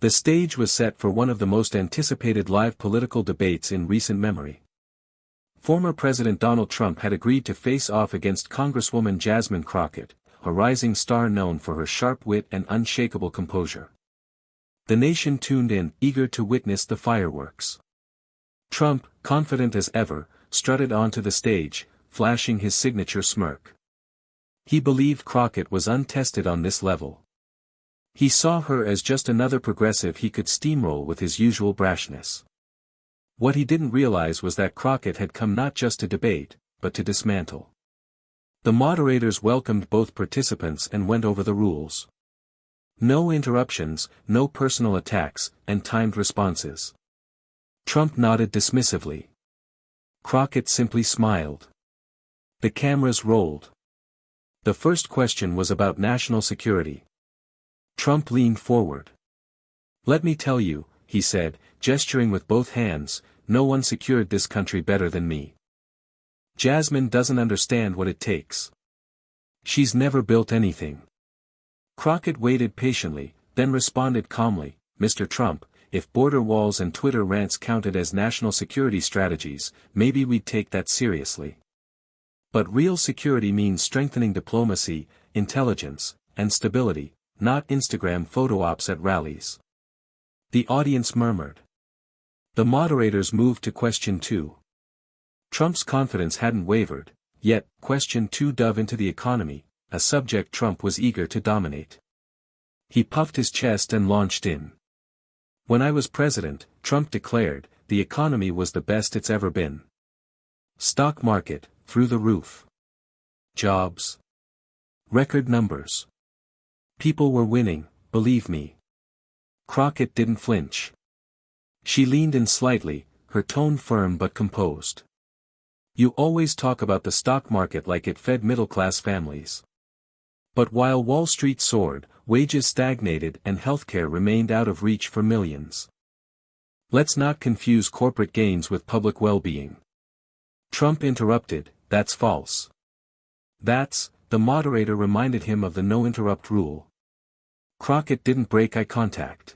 The stage was set for one of the most anticipated live political debates in recent memory. Former President Donald Trump had agreed to face off against Congresswoman Jasmine Crockett, a rising star known for her sharp wit and unshakable composure. The nation tuned in, eager to witness the fireworks. Trump, confident as ever, strutted onto the stage, flashing his signature smirk. He believed Crockett was untested on this level. He saw her as just another progressive he could steamroll with his usual brashness. What he didn't realize was that Crockett had come not just to debate, but to dismantle. The moderators welcomed both participants and went over the rules. No interruptions, no personal attacks, and timed responses. Trump nodded dismissively. Crockett simply smiled. The cameras rolled. The first question was about national security. Trump leaned forward. "Let me tell you," he said, gesturing with both hands, "no one secured this country better than me. Jasmine doesn't understand what it takes. She's never built anything." Crockett waited patiently, then responded calmly, "Mr. Trump, if border walls and Twitter rants counted as national security strategies, maybe we'd take that seriously. But real security means strengthening diplomacy, intelligence, and stability, not Instagram photo ops at rallies." The audience murmured. The moderators moved to question 2. Trump's confidence hadn't wavered, yet, question 2 dove into the economy, a subject Trump was eager to dominate. He puffed his chest and launched in. "When I was president," Trump declared, "the economy was the best it's ever been. Stock market, through the roof. Jobs. Record numbers. People were winning, believe me." Crockett didn't flinch. She leaned in slightly, her tone firm but composed. "You always talk about the stock market like it fed middle-class families. But while Wall Street soared, wages stagnated and healthcare remained out of reach for millions. Let's not confuse corporate gains with public well-being." Trump interrupted, "That's false." The moderator reminded him of the no-interrupt rule. Crockett didn't break eye contact.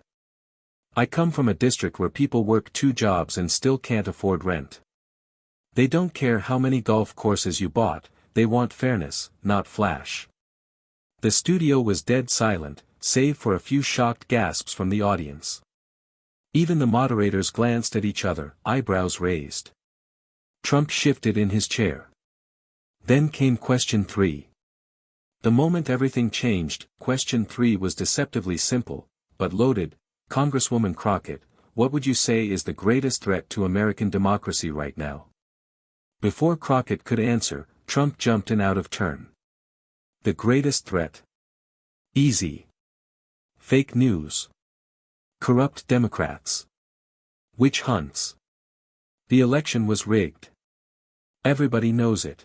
"I come from a district where people work 2 jobs and still can't afford rent. They don't care how many golf courses you bought, they want fairness, not flash." The studio was dead silent, save for a few shocked gasps from the audience. Even the moderators glanced at each other, eyebrows raised. Trump shifted in his chair. Then came question 3. The moment everything changed, question 3 was deceptively simple, but loaded. "Congresswoman Crockett, what would you say is the greatest threat to American democracy right now?" Before Crockett could answer, Trump jumped in out of turn. "The greatest threat? Easy. Fake news. Corrupt Democrats. Witch hunts. The election was rigged. Everybody knows it."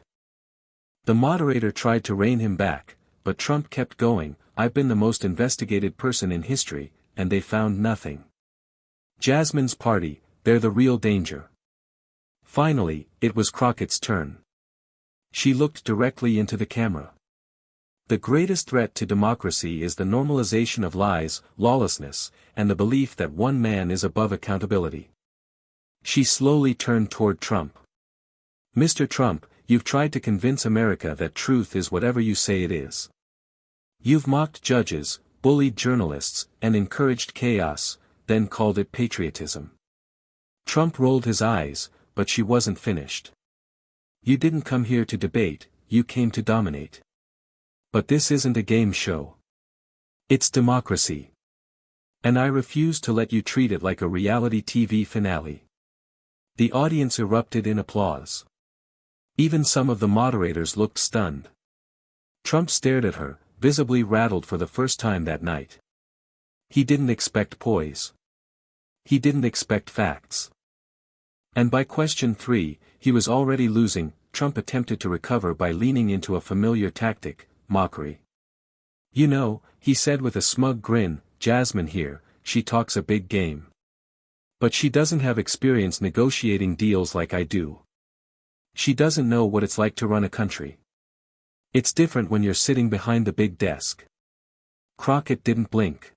The moderator tried to rein him back, but Trump kept going, "I've been the most investigated person in history, and they found nothing. Jasmine's party, they're the real danger." Finally, it was Crockett's turn. She looked directly into the camera. "The greatest threat to democracy is the normalization of lies, lawlessness, and the belief that one man is above accountability." She slowly turned toward Trump. "Mr. Trump, you've tried to convince America that truth is whatever you say it is. You've mocked judges, bullied journalists, and encouraged chaos, then called it patriotism." Trump rolled his eyes, but she wasn't finished. "You didn't come here to debate, you came to dominate. But this isn't a game show. It's democracy. And I refuse to let you treat it like a reality TV finale." The audience erupted in applause. Even some of the moderators looked stunned. Trump stared at her, visibly rattled for the first time that night. He didn't expect poise. He didn't expect facts. And by question 3, he was already losing. Trump attempted to recover by leaning into a familiar tactic, mockery. "You know," he said with a smug grin, "Jasmine here, she talks a big game. But she doesn't have experience negotiating deals like I do. She doesn't know what it's like to run a country. It's different when you're sitting behind the big desk." Crockett didn't blink.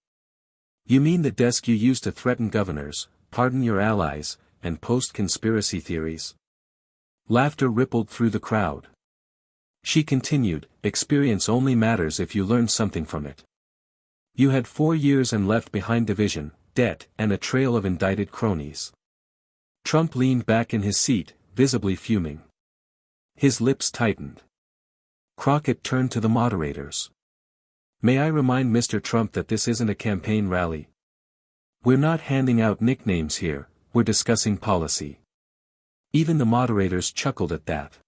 You mean the desk you use to threaten governors, pardon your allies, and post conspiracy theories? Laughter rippled through the crowd. She continued, experience only matters if you learn something from it. You had 4 years and left behind division, debt, and a trail of indicted cronies. Trump leaned back in his seat, visibly fuming. His lips tightened. Crockett turned to the moderators. May I remind Mr. Trump that this isn't a campaign rally? We're not handing out nicknames here, we're discussing policy. Even the moderators chuckled at that.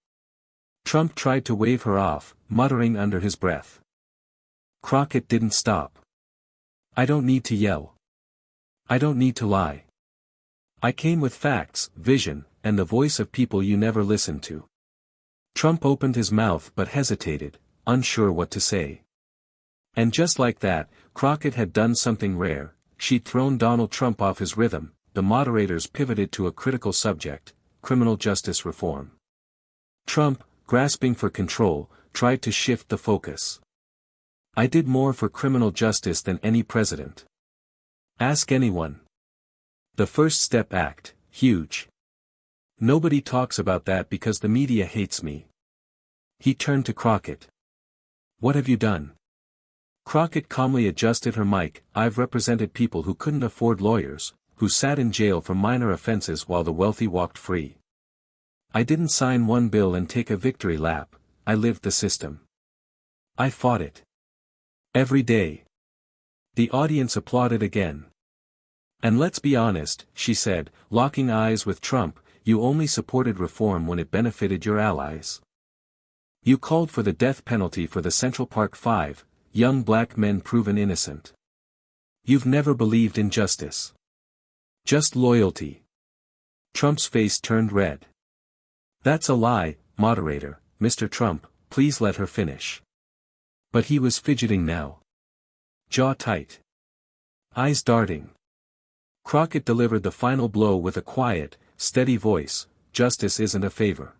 Trump tried to wave her off, muttering under his breath. Crockett didn't stop. I don't need to yell. I don't need to lie. I came with facts, vision, and the voice of people you never listened to. Trump opened his mouth but hesitated, unsure what to say. And just like that, Crockett had done something rare. She'd thrown Donald Trump off his rhythm. The moderators pivoted to a critical subject, criminal justice reform. Trump, grasping for control, tried to shift the focus. I did more for criminal justice than any president. Ask anyone. The First Step Act, huge. Nobody talks about that because the media hates me. He turned to Crockett. What have you done? Crockett calmly adjusted her mic. I've represented people who couldn't afford lawyers, who sat in jail for minor offenses while the wealthy walked free. I didn't sign one bill and take a victory lap, I lived the system. I fought it. Every day. The audience applauded again. And let's be honest, she said, locking eyes with Trump, you only supported reform when it benefited your allies. You called for the death penalty for the Central Park Five, young black men proven innocent. You've never believed in justice. Just loyalty. Trump's face turned red. That's a lie, moderator, Mr. Trump, please let her finish. But he was fidgeting now. Jaw tight. Eyes darting. Crockett delivered the final blow with a quiet, steady voice. Justice isn't a favor.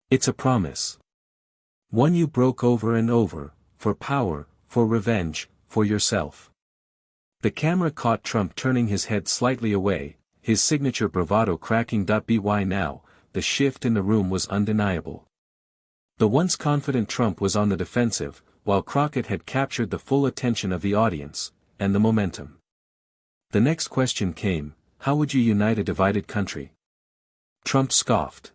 It's a promise. One you broke over and over, for power, for revenge, for yourself. The camera caught Trump turning his head slightly away, his signature bravado cracking. By now, the shift in the room was undeniable. The once confident Trump was on the defensive, while Crockett had captured the full attention of the audience, and the momentum. The next question came, how would you unite a divided country? Trump scoffed.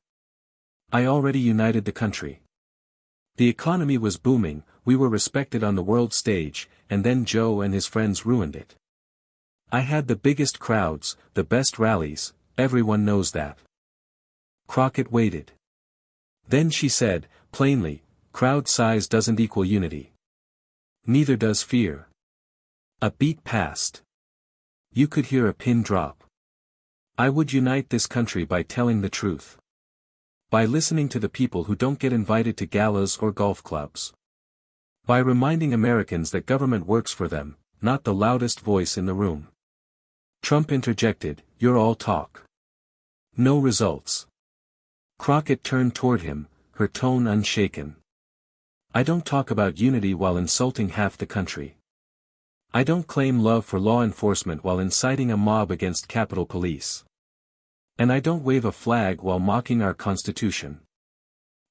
I already united the country. The economy was booming, we were respected on the world stage, and then Joe and his friends ruined it. I had the biggest crowds, the best rallies, everyone knows that. Crockett waited. Then she said, plainly, crowd size doesn't equal unity. Neither does fear. A beat passed. You could hear a pin drop. I would unite this country by telling the truth. By listening to the people who don't get invited to galas or golf clubs. By reminding Americans that government works for them, not the loudest voice in the room. Trump interjected, you're all talk. No results. Crockett turned toward him, her tone unshaken. I don't talk about unity while insulting half the country. I don't claim love for law enforcement while inciting a mob against Capitol Police. And I don't wave a flag while mocking our Constitution.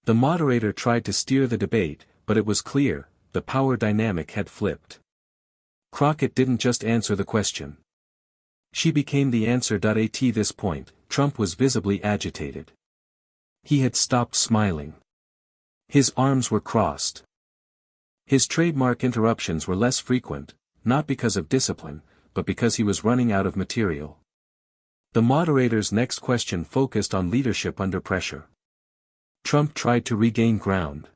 The moderator tried to steer the debate, but it was clear, the power dynamic had flipped. Crockett didn't just answer the question. She became the answer. At this point, Trump was visibly agitated. He had stopped smiling. His arms were crossed. His trademark interruptions were less frequent, not because of discipline, but because he was running out of material. The moderator's next question focused on leadership under pressure. Trump tried to regain ground.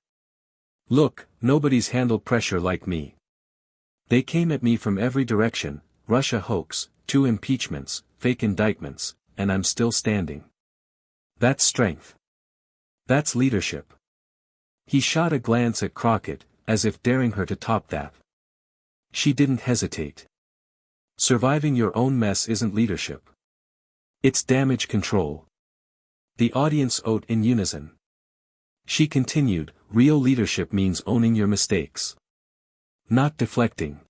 Look, nobody's handled pressure like me. They came at me from every direction, Russia hoax, 2 impeachments, fake indictments, and I'm still standing. That's strength. That's leadership. He shot a glance at Crockett, as if daring her to top that. She didn't hesitate. Surviving your own mess isn't leadership. It's damage control. The audience owed in unison. She continued, real leadership means owning your mistakes. Not deflecting.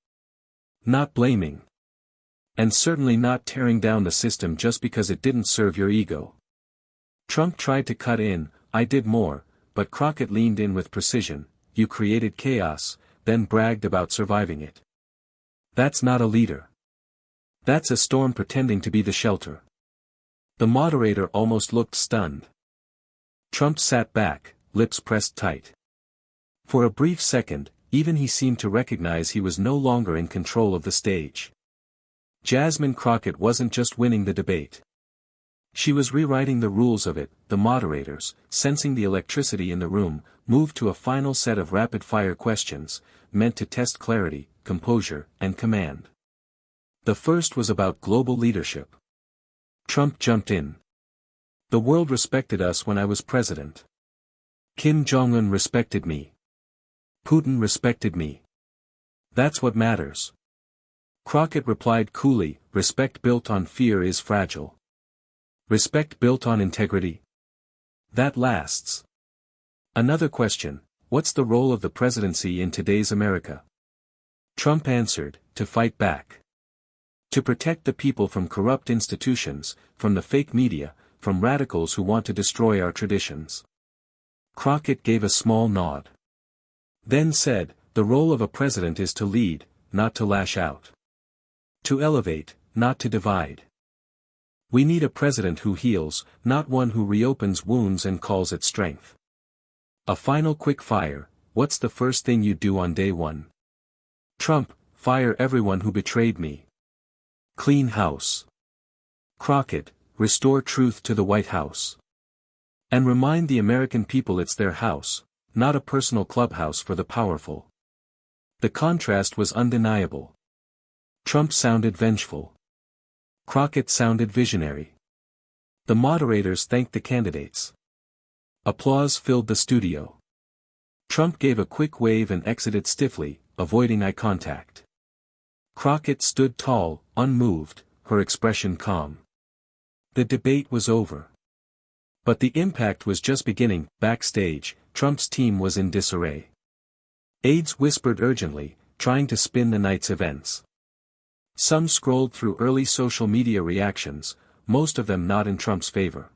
Not blaming. And certainly not tearing down the system just because it didn't serve your ego. Trump tried to cut in, I did more, but Crockett leaned in with precision, you created chaos, then bragged about surviving it. That's not a leader. That's a storm pretending to be the shelter. The moderator almost looked stunned. Trump sat back, lips pressed tight. For a brief second, even he seemed to recognize he was no longer in control of the stage. Jasmine Crockett wasn't just winning the debate. She was rewriting the rules of it. The moderators, sensing the electricity in the room, moved to a final set of rapid-fire questions, meant to test clarity, composure, and command. The first was about global leadership. Trump jumped in. The world respected us when I was president. Kim Jong-un respected me. Putin respected me. That's what matters. Crockett replied coolly, respect built on fear is fragile. Respect built on integrity? That lasts. Another question, what's the role of the presidency in today's America? Trump answered, to fight back. To protect the people from corrupt institutions, from the fake media, from radicals who want to destroy our traditions. Crockett gave a small nod. Then said, the role of a president is to lead, not to lash out. To elevate, not to divide. We need a president who heals, not one who reopens wounds and calls it strength. A final quick fire, what's the first thing you do on day one? Trump, fire everyone who betrayed me. Clean house. Crockett, restore truth to the White House. And remind the American people it's their house, not a personal clubhouse for the powerful. The contrast was undeniable. Trump sounded vengeful. Crockett sounded visionary. The moderators thanked the candidates. Applause filled the studio. Trump gave a quick wave and exited stiffly, avoiding eye contact. Crockett stood tall, unmoved, her expression calm. The debate was over. But the impact was just beginning. Backstage, Trump's team was in disarray. Aides whispered urgently, trying to spin the night's events. Some scrolled through early social media reactions, most of them not in Trump's favor.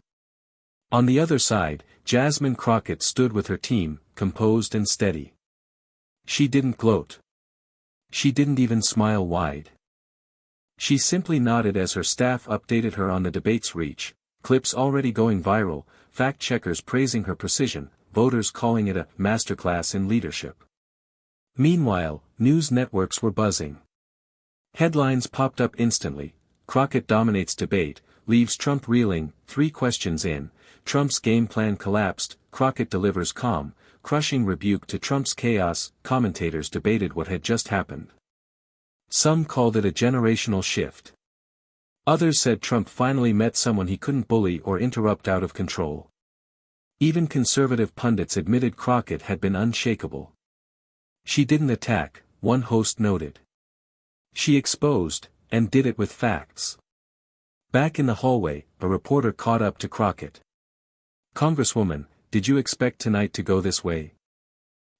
On the other side, Jasmine Crockett stood with her team, composed and steady. She didn't gloat. She didn't even smile wide. She simply nodded as her staff updated her on the debate's reach, clips already going viral, fact-checkers praising her precision, voters calling it a masterclass in leadership. Meanwhile, news networks were buzzing. Headlines popped up instantly, Crockett dominates debate, leaves Trump reeling, 3 questions in, Trump's game plan collapsed, Crockett delivers calm, crushing rebuke to Trump's chaos. Commentators debated what had just happened. Some called it a generational shift. Others said Trump finally met someone he couldn't bully or interrupt out of control. Even conservative pundits admitted Crockett had been unshakable. She didn't attack, one host noted. She exposed, and did it with facts. Back in the hallway, a reporter caught up to Crockett. Congresswoman, did you expect tonight to go this way?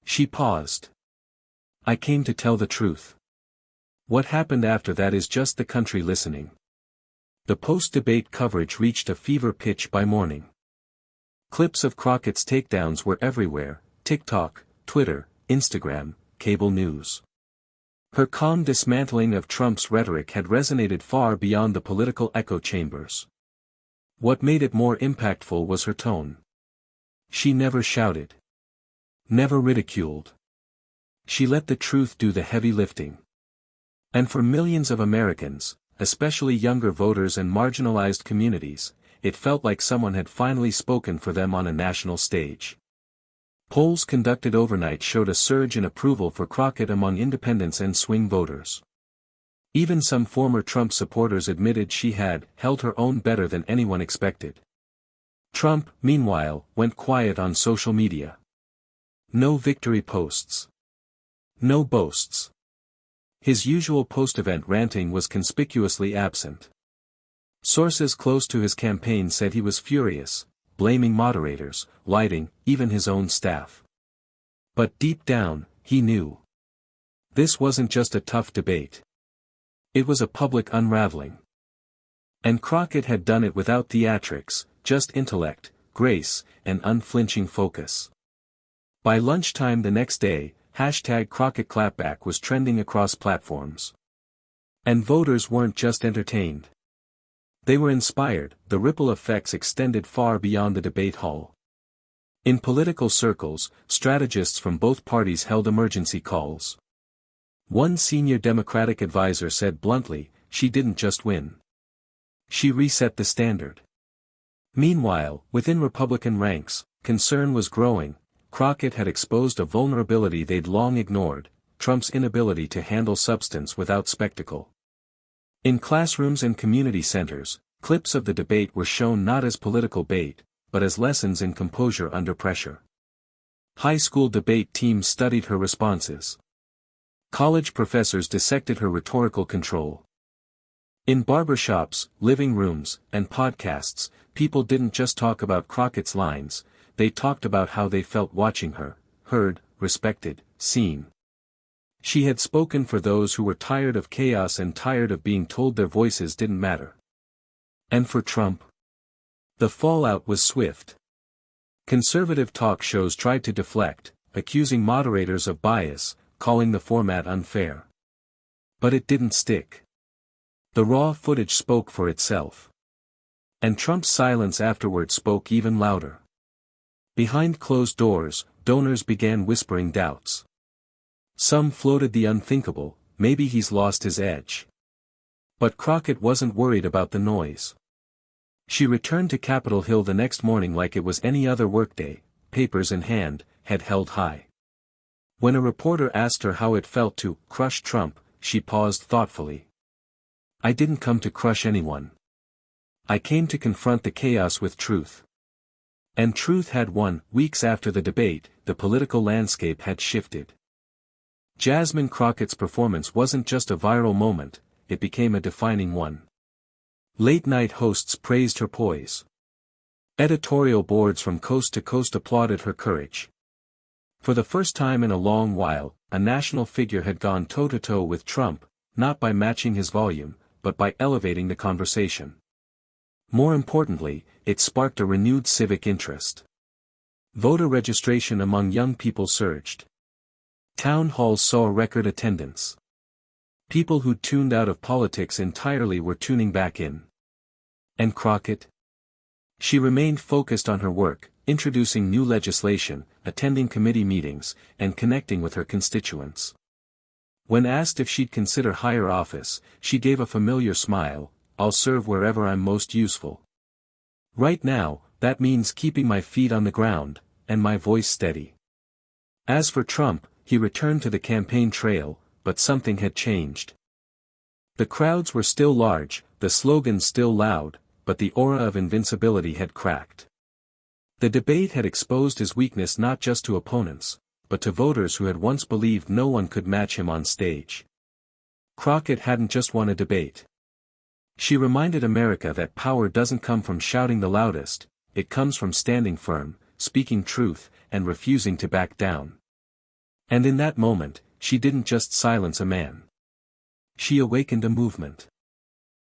She paused. I came to tell the truth. What happened after that is just the country listening. The post-debate coverage reached a fever pitch by morning. Clips of Crockett's takedowns were everywhere, TikTok, Twitter, Instagram, cable news. Her calm dismantling of Trump's rhetoric had resonated far beyond the political echo chambers. What made it more impactful was her tone. She never shouted. Never ridiculed. She let the truth do the heavy lifting. And for millions of Americans, especially younger voters and marginalized communities, it felt like someone had finally spoken for them on a national stage. Polls conducted overnight showed a surge in approval for Crockett among independents and swing voters. Even some former Trump supporters admitted she had held her own better than anyone expected. Trump, meanwhile, went quiet on social media. No victory posts. No boasts. His usual post-event ranting was conspicuously absent. Sources close to his campaign said he was furious, blaming moderators, lighting, even his own staff. But deep down, he knew. This wasn't just a tough debate. It was a public unraveling. And Crockett had done it without theatrics, just intellect, grace, and unflinching focus. By lunchtime the next day, #Crockett Clapback was trending across platforms. And voters weren't just entertained. They were inspired. The ripple effects extended far beyond the debate hall. In political circles, strategists from both parties held emergency calls. One senior Democratic advisor said bluntly, "She didn't just win. She reset the standard." Meanwhile, within Republican ranks, concern was growing. Crockett had exposed a vulnerability they'd long ignored: Trump's inability to handle substance without spectacle. In classrooms and community centers, clips of the debate were shown not as political bait, but as lessons in composure under pressure. High school debate teams studied her responses. College professors dissected her rhetorical control. In barbershops, living rooms, and podcasts, people didn't just talk about Crockett's lines, they talked about how they felt watching her, heard, respected, seen. She had spoken for those who were tired of chaos and tired of being told their voices didn't matter. And for Trump? The fallout was swift. Conservative talk shows tried to deflect, accusing moderators of bias, calling the format unfair. But it didn't stick. The raw footage spoke for itself. And Trump's silence afterward spoke even louder. Behind closed doors, donors began whispering doubts. Some floated the unthinkable, maybe he's lost his edge. But Crockett wasn't worried about the noise. She returned to Capitol Hill the next morning like it was any other workday, papers in hand, head held high. When a reporter asked her how it felt to crush Trump, she paused thoughtfully. "I didn't come to crush anyone. I came to confront the chaos with truth." And truth had won. Weeks after the debate, the political landscape had shifted. Jasmine Crockett's performance wasn't just a viral moment, it became a defining one. Late-night hosts praised her poise. Editorial boards from coast to coast applauded her courage. For the first time in a long while, a national figure had gone toe-to-toe with Trump, not by matching his volume, but by elevating the conversation. More importantly, it sparked a renewed civic interest. Voter registration among young people surged. Town halls saw a record attendance. People who'd tuned out of politics entirely were tuning back in. And Crockett? She remained focused on her work, introducing new legislation, attending committee meetings, and connecting with her constituents. When asked if she'd consider higher office, she gave a familiar smile: "I'll serve wherever I'm most useful. Right now, that means keeping my feet on the ground, and my voice steady." As for Trump, he returned to the campaign trail, but something had changed. The crowds were still large, the slogans still loud, but the aura of invincibility had cracked. The debate had exposed his weakness not just to opponents, but to voters who had once believed no one could match him on stage. Crockett hadn't just won a debate. She reminded America that power doesn't come from shouting the loudest, it comes from standing firm, speaking truth, and refusing to back down. And in that moment, she didn't just silence a man. She awakened a movement.